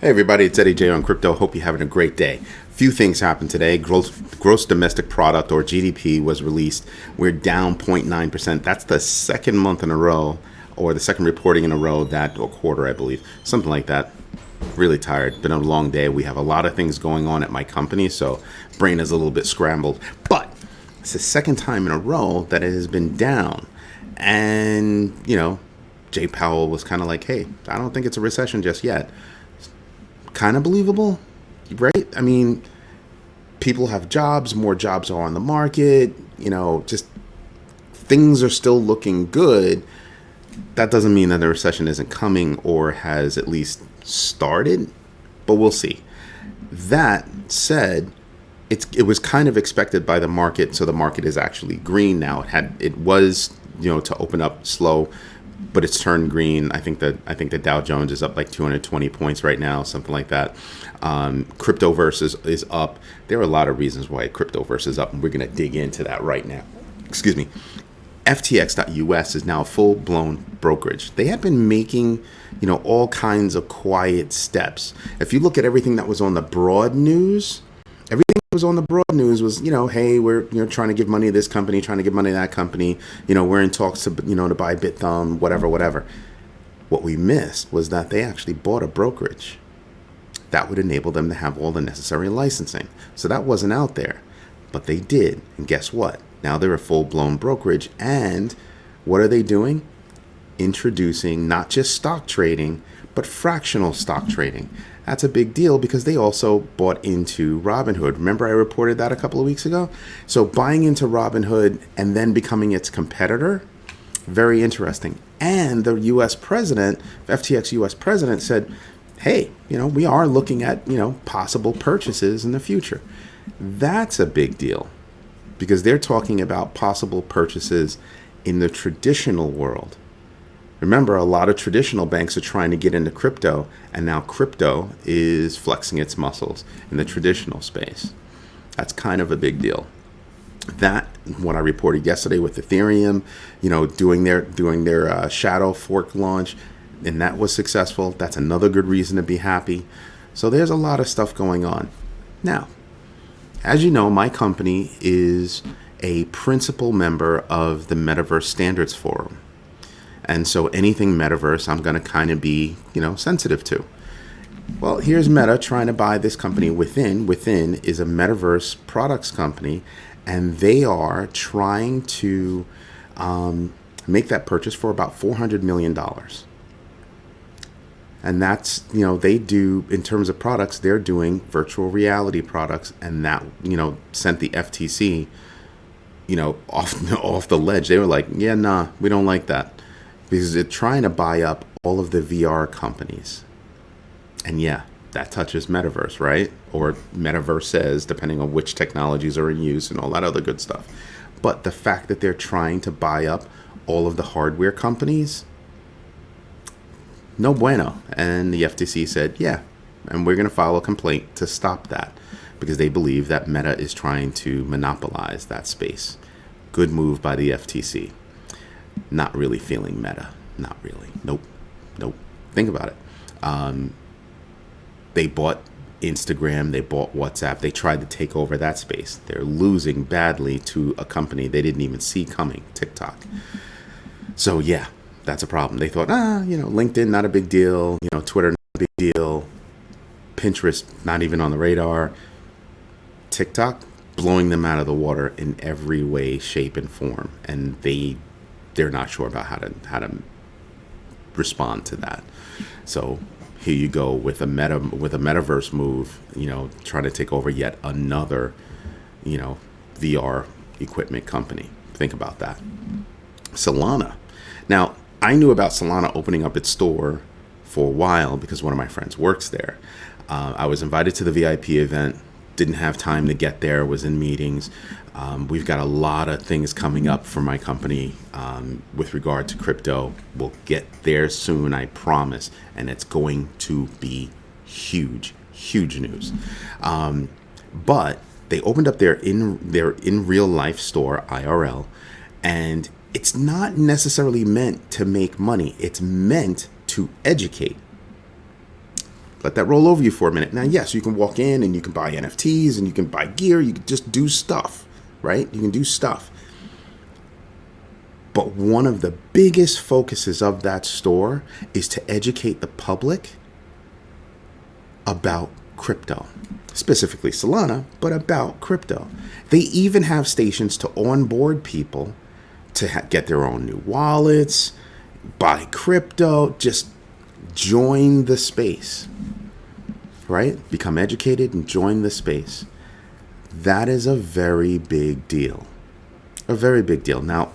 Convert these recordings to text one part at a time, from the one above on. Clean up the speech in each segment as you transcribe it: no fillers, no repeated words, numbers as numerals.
Hey everybody, it's Eddie J on Crypto. Hope you're having a great day. Few things happened today. Gross domestic product, or GDP, was released. We're down 0.9%. That's the second month in a row, or the second reporting in a row, or quarter, I believe. Something like that. Really tired. Been a long day. We have a lot of things going on at my company, so brain is a little bit scrambled. But it's the second time in a row that it has been down. And, Jay Powell was kind of like, hey, I don't think it's a recession just yet. Kind of believable, right? I mean, people have jobs, more jobs are on the market, just things are still looking good. That doesn't mean that the recession isn't coming or has at least started, but we'll see. That said, it was kind of expected by the market, so the market is actually green now. It was to open up slow, but it's turned green. I think the Dow Jones is up like 220 points right now, something like that. Cryptoverse is up. There are a lot of reasons why Cryptoverse is up, and we're going to dig into that right now. Excuse me. FTX.us is now a full-blown brokerage. They have been making, all kinds of quiet steps. If you look at everything that was on the broad news, was, hey, we're, trying to give money to this company, trying to give money to that company. We're in talks to, to buy Bitcoin, whatever. What we missed was that they actually bought a brokerage that would enable them to have all the necessary licensing. So that wasn't out there, but they did. And guess what? Now they're a full-blown brokerage. And what are they doing? Introducing not just stock trading, but fractional stock trading. That's a big deal because they also bought into Robinhood. Remember I reported that a couple of weeks ago? So buying into Robinhood and then becoming its competitor, very interesting. And the US president, FTX US president, said, hey, we are looking at, possible purchases in the future. That's a big deal because they're talking about possible purchases in the traditional world. Remember, a lot of traditional banks are trying to get into crypto, and now crypto is flexing its muscles in the traditional space. That's kind of a big deal. That, what I reported yesterday with Ethereum, doing their shadow fork launch, and that was successful. That's another good reason to be happy. So there's a lot of stuff going on. Now, as you know, my company is a principal member of the Metaverse Standards Forum. And so anything metaverse, I'm going to kind of be, sensitive to. Well, here's Meta trying to buy this company. Within is a metaverse products company, and they are trying to make that purchase for about $400 million. And that's, they do, in terms of products, they're doing virtual reality products, and that, sent the FTC, off the ledge. They were like, yeah, nah, we don't like that. Because they're trying to buy up all of the VR companies. And yeah, that touches metaverse, right? Or metaverses, depending on which technologies are in use and all that other good stuff. But the fact that they're trying to buy up all of the hardware companies, no bueno. And the FTC said, yeah, and we're going to file a complaint to stop that. Because they believe that Meta is trying to monopolize that space. Good move by the FTC. Not really feeling Meta. Not really. Nope. Think about it. They bought Instagram. They bought WhatsApp. They tried to take over that space. They're losing badly to a company they didn't even see coming, TikTok. So yeah, that's a problem. They thought, LinkedIn, not a big deal. Twitter, not a big deal. Pinterest, not even on the radar. TikTok, blowing them out of the water in every way, shape, and form. And they're not sure about how to respond to that. So here you go with a metaverse move, trying to take over yet another, VR equipment company. Think about that. Solana. Now, I knew about Solana opening up its store for a while because one of my friends works there. I was invited to the VIP event. Didn't have time to get there, was in meetings. We've got a lot of things coming up for my company with regard to crypto. We'll get there soon, I promise. And it's going to be huge news. But they opened up their in real life store, IRL, and it's not necessarily meant to make money. It's meant to educate. Let that roll over you for a minute. Now, yes, you can walk in and you can buy NFTs and you can buy gear. You can just do stuff, right? You can do stuff. But one of the biggest focuses of that store is to educate the public about crypto, specifically Solana, but about crypto. They even have stations to onboard people to get their own new wallets, buy crypto, just join the space, right? Become educated and join the space. That is a very big deal. A very big deal. Now,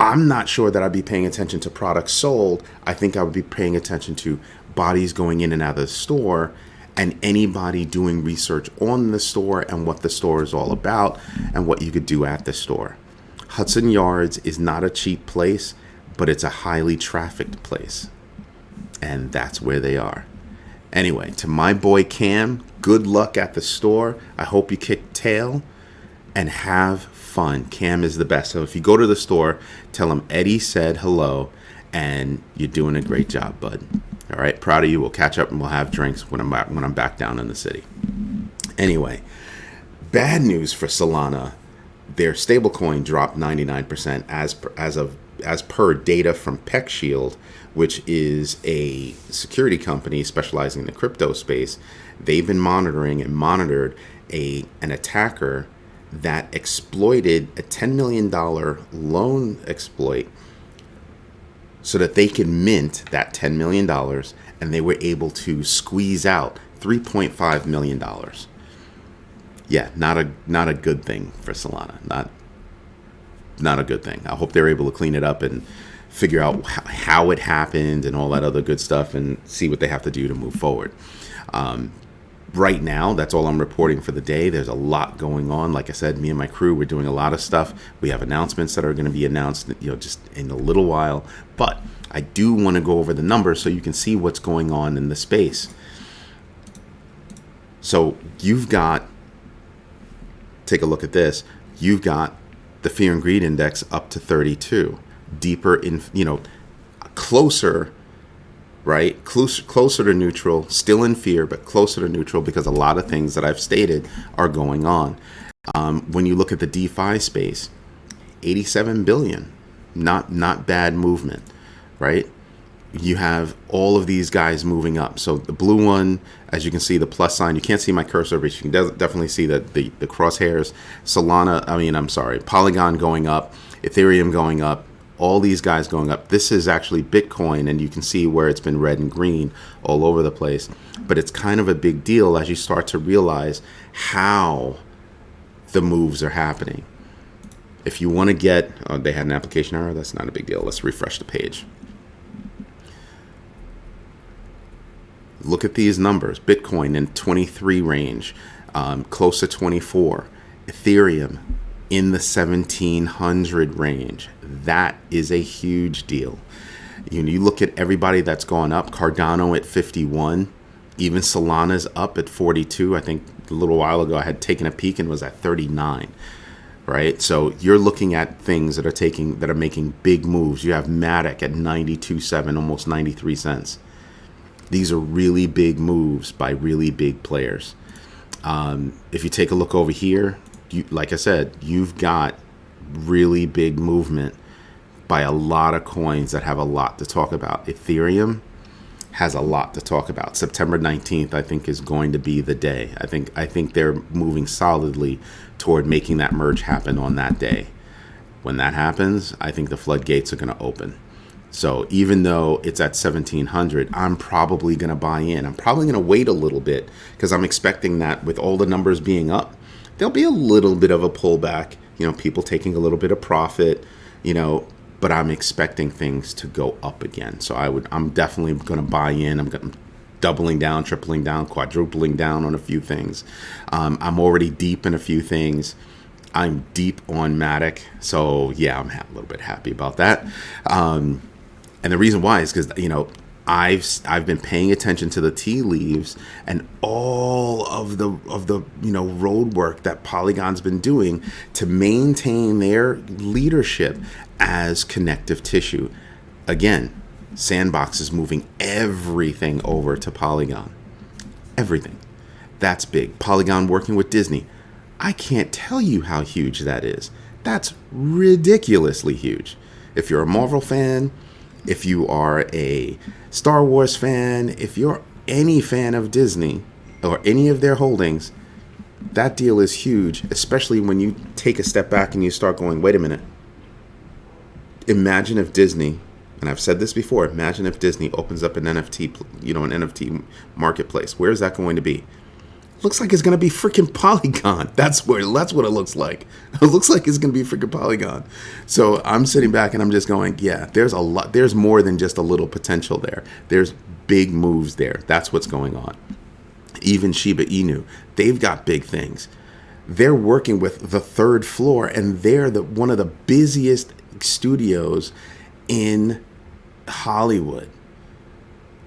I'm not sure that I'd be paying attention to products sold. I think I would be paying attention to bodies going in and out of the store and anybody doing research on the store and what the store is all about and what you could do at the store. Hudson Yards is not a cheap place, but it's a highly trafficked place. And that's where they are. Anyway, to my boy Cam, good luck at the store. I hope you kick tail and have fun. Cam is the best. So if you go to the store, tell him Eddie said hello and you're doing a great job, bud. All right, proud of you. We'll catch up and we'll have drinks when I'm back down in the city. Anyway, bad news for Solana. Their stablecoin dropped 99% as per data from PeckShield, which is a security company specializing in the crypto space. They've been monitored an attacker that exploited a $10 million loan exploit so that they could mint that $10 million, and they were able to squeeze out $3.5 million. Yeah, not a good thing for Solana. Not a good thing. I hope they're able to clean it up and figure out how it happened and all that other good stuff and see what they have to do to move forward. Right now, that's all I'm reporting for the day. There's a lot going on. Like I said, me and my crew, we're doing a lot of stuff. We have announcements that are going to be announced, just in a little while. But I do want to go over the numbers so you can see what's going on in the space. So take a look at this. You've got the fear and greed index up to 32, deeper in, closer, right? Closer to neutral, still in fear, but closer to neutral because a lot of things that I've stated are going on. When you look at the DeFi space, 87 billion, not bad movement, right? You have all of these guys moving up. So the blue one, as you can see, the plus sign, you can't see my cursor, but you can definitely see the crosshairs. Polygon going up, Ethereum going up, all these guys going up. This is actually Bitcoin, and you can see where it's been red and green all over the place. But it's kind of a big deal as you start to realize how the moves are happening. If you want to get, they had an application error, that's not a big deal. Let's refresh the page. Look at these numbers. Bitcoin in 23 range, close to 24. Ethereum in the 1700 range. That is a huge deal. You look at everybody that's gone up. Cardano at 51. Even Solana's up at 42. I think a little while ago I had taken a peek and was at 39. Right? So you're looking at things that are making big moves. You have Matic at 92.7, almost 93 cents. These are really big moves by really big players. If you take a look over here, like I said, you've got really big movement by a lot of coins that have a lot to talk about. Ethereum has a lot to talk about. September 19th, I think, is going to be the day. I think they're moving solidly toward making that merge happen on that day. When that happens, I think the floodgates are going to open. So even though it's at 1700, I'm probably going to buy in. I'm probably going to wait a little bit because I'm expecting that with all the numbers being up, there'll be a little bit of a pullback, people taking a little bit of profit, but I'm expecting things to go up again. So I'm definitely going to buy in. I'm doubling down, tripling down, quadrupling down on a few things. I'm already deep in a few things. I'm deep on Matic. So yeah, I'm a little bit happy about that. And the reason why is because, I've been paying attention to the tea leaves and all of the road work that Polygon's been doing to maintain their leadership as connective tissue. Again, Sandbox is moving everything over to Polygon. Everything. That's big. Polygon working with Disney. I can't tell you how huge that is. That's ridiculously huge. If you're a Marvel fan, if you are a Star Wars fan, if you're any fan of Disney or any of their holdings, that deal is huge, especially when you take a step back and you start going, wait a minute. Imagine if Disney, and I've said this before, imagine if Disney opens up an NFT, an NFT marketplace. Where is that going to be? Looks like it's going to be freaking Polygon. That's what it looks like. It looks like it's going to be freaking Polygon. So I'm sitting back and I'm just going, yeah, there's a lot. There's more than just a little potential there. There's big moves there. That's what's going on. Even Shiba Inu, they've got big things. They're working with the third floor, and they're one of the busiest studios in Hollywood.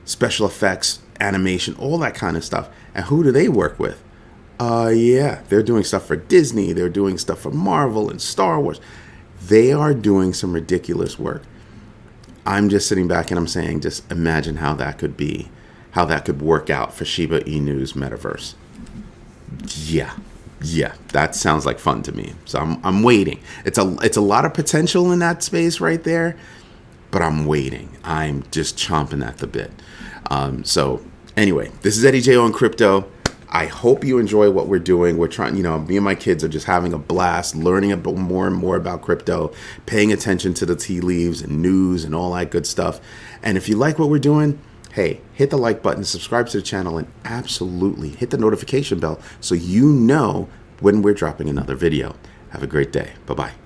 Special effects, animation, all that kind of stuff. And who do they work with? Yeah, they're doing stuff for Disney. They're doing stuff for Marvel and Star Wars. They are doing some ridiculous work. I'm just sitting back and I'm saying, just imagine how that could be, how that could work out for Shiba Inu's metaverse. Yeah, that sounds like fun to me. So I'm waiting. It's a lot of potential in that space right there, but I'm waiting. I'm just chomping at the bit. So anyway, this is Eddie J on Crypto. I hope you enjoy what we're doing. We're trying, me and my kids are just having a blast, learning a bit more and more about crypto, paying attention to the tea leaves and news and all that good stuff. And if you like what we're doing, hey, hit the like button, subscribe to the channel, and absolutely hit the notification bell so you know when we're dropping another video. Have a great day. Bye-bye.